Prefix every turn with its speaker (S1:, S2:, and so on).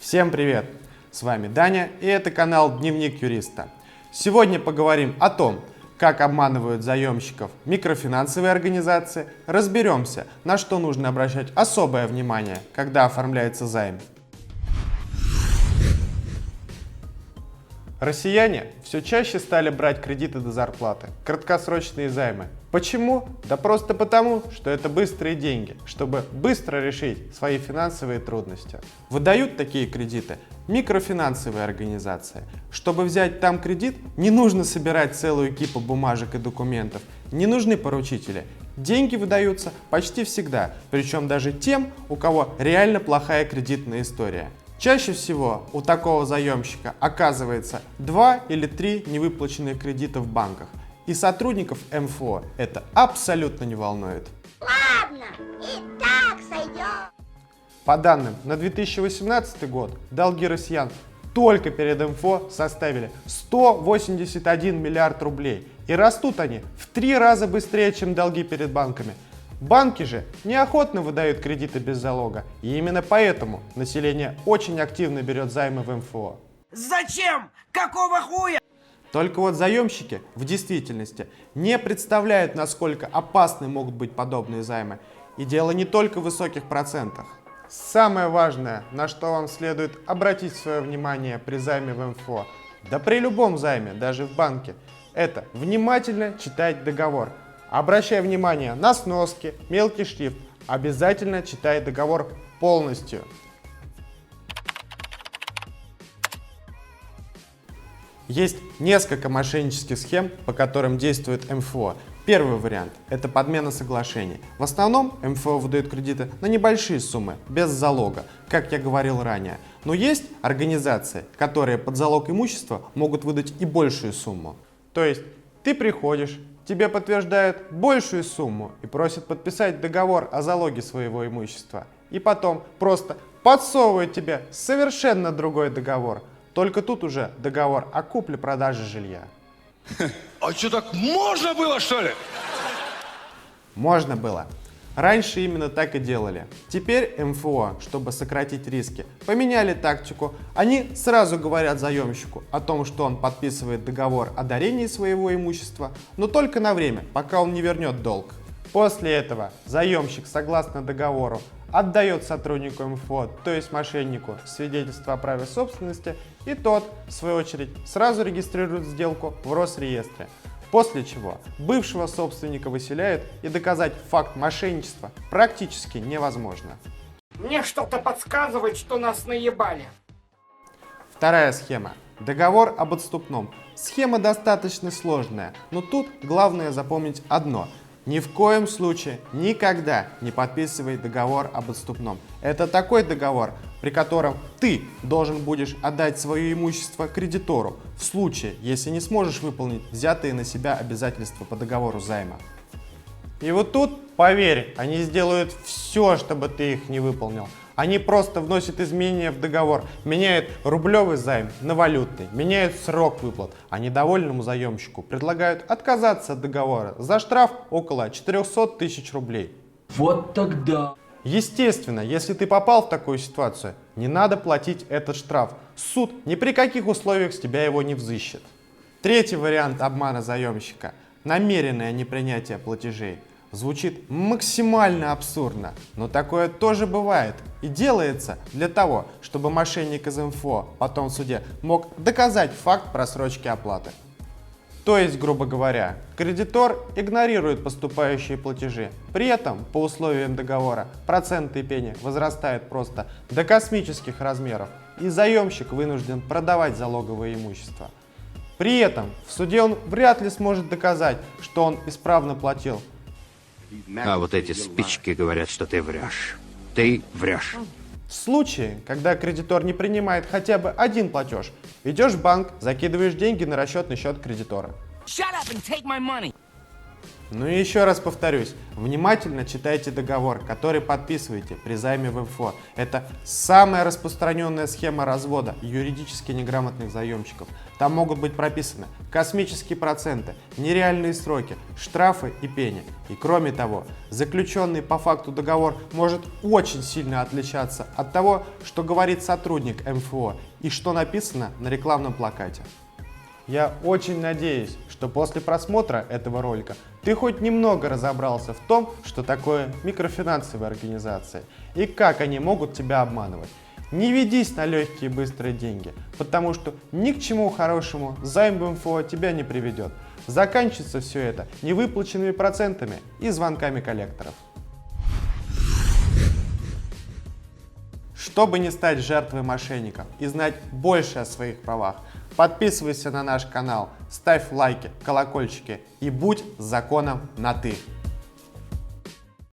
S1: Всем привет! С вами Даня, и это канал Дневник Юриста. Сегодня поговорим о том, как обманывают заемщиков микрофинансовые организации, разберемся, на что нужно обращать особое внимание, когда оформляется займ. Россияне все чаще стали брать кредиты до зарплаты, краткосрочные займы. Почему? Да просто потому, что это быстрые деньги, чтобы быстро решить свои финансовые трудности. Выдают такие кредиты микрофинансовые организации. Чтобы взять там кредит, не нужно собирать целую кипу бумажек и документов, не нужны поручители. Деньги выдаются почти всегда, причем даже тем, у кого реально плохая кредитная история. Чаще всего у такого заемщика оказывается 2 или 3 невыплаченных кредита в банках, и сотрудников МФО это абсолютно не волнует.
S2: Ладно, и так сойдет.
S1: По данным на 2018 год долги россиян только перед МФО составили 181 миллиард рублей, и растут они в 3 раза быстрее, чем долги перед банками. Банки же неохотно выдают кредиты без залога, и именно поэтому население очень активно берет займы в МФО.
S3: Зачем? Какого хуя?
S1: Только вот заемщики в действительности не представляют, насколько опасны могут быть подобные займы. И дело не только в высоких процентах. Самое важное, на что вам следует обратить свое внимание при займе в МФО, да при любом займе, даже в банке, это внимательно читать договор. Обращай внимание на сноски, мелкий шрифт. Обязательно читай договор полностью. Есть несколько мошеннических схем, по которым действует МФО. Первый вариант – это подмена соглашений. В основном МФО выдают кредиты на небольшие суммы, без залога, как я говорил ранее. Но есть организации, которые под залог имущества могут выдать и большую сумму. То есть ты приходишь, тебе подтверждают большую сумму и просят подписать договор о залоге своего имущества. И потом просто подсовывают тебе совершенно другой договор. Только тут уже договор о купле-продаже жилья.
S4: А что, так можно было, что ли?
S1: Можно было. Раньше именно так и делали. Теперь МФО, чтобы сократить риски, поменяли тактику. Они сразу говорят заемщику о том, что он подписывает договор о дарении своего имущества, но только на время, пока он не вернет долг. После этого заемщик, согласно договору, отдает сотруднику МФО, то есть мошеннику, свидетельство о праве собственности, и тот, в свою очередь, сразу регистрирует сделку в Росреестре. После чего бывшего собственника выселяют, и доказать факт мошенничества практически невозможно.
S3: Мне что-то подсказывает, что нас наебали.
S1: Вторая схема. Договор об отступном. Схема достаточно сложная, но тут главное запомнить одно. Ни в коем случае никогда не подписывай договор об отступном. Это такой договор, при котором ты должен будешь отдать свое имущество кредитору в случае, если не сможешь выполнить взятые на себя обязательства по договору займа. И вот тут, поверь, они сделают все, чтобы ты их не выполнил. Они просто вносят изменения в договор, меняют рублевый займ на валютный, меняют срок выплат, а недовольному заемщику предлагают отказаться от договора за штраф около 400 тысяч рублей.
S5: Вот тогда.
S1: Естественно, если ты попал в такую ситуацию, не надо платить этот штраф. Суд ни при каких условиях с тебя его не взыщет. Третий вариант обмана заемщика – намеренное непринятие платежей. Звучит максимально абсурдно, но такое тоже бывает и делается для того, чтобы мошенник из МФО потом в суде мог доказать факт просрочки оплаты. То есть, грубо говоря, кредитор игнорирует поступающие платежи, при этом по условиям договора проценты и пени возрастают просто до космических размеров, и заемщик вынужден продавать залоговое имущество. При этом в суде он вряд ли сможет доказать, что он исправно платил.
S6: А вот эти спички говорят, что ты врешь. Ты врешь.
S1: В случае, когда кредитор не принимает хотя бы один платеж, идешь в банк, закидываешь деньги на расчетный счет кредитора.
S3: Shut up and take my money.
S1: Ну и еще раз повторюсь, внимательно читайте договор, который подписываете при займе в МФО. Это самая распространенная схема развода юридически неграмотных заемщиков. Там могут быть прописаны космические проценты, нереальные сроки, штрафы и пени. И кроме того, заключенный по факту договор может очень сильно отличаться от того, что говорит сотрудник МФО и что написано на рекламном плакате. Я очень надеюсь, что после просмотра этого ролика ты хоть немного разобрался в том, что такое микрофинансовые организации и как они могут тебя обманывать. Не ведись на легкие и быстрые деньги, потому что ни к чему хорошему займ в МФО тебя не приведет. Заканчивается все это невыплаченными процентами и звонками коллекторов. Чтобы не стать жертвой мошенников и знать больше о своих правах, подписывайся на наш канал, ставь лайки, колокольчики и будь с законом на «ты».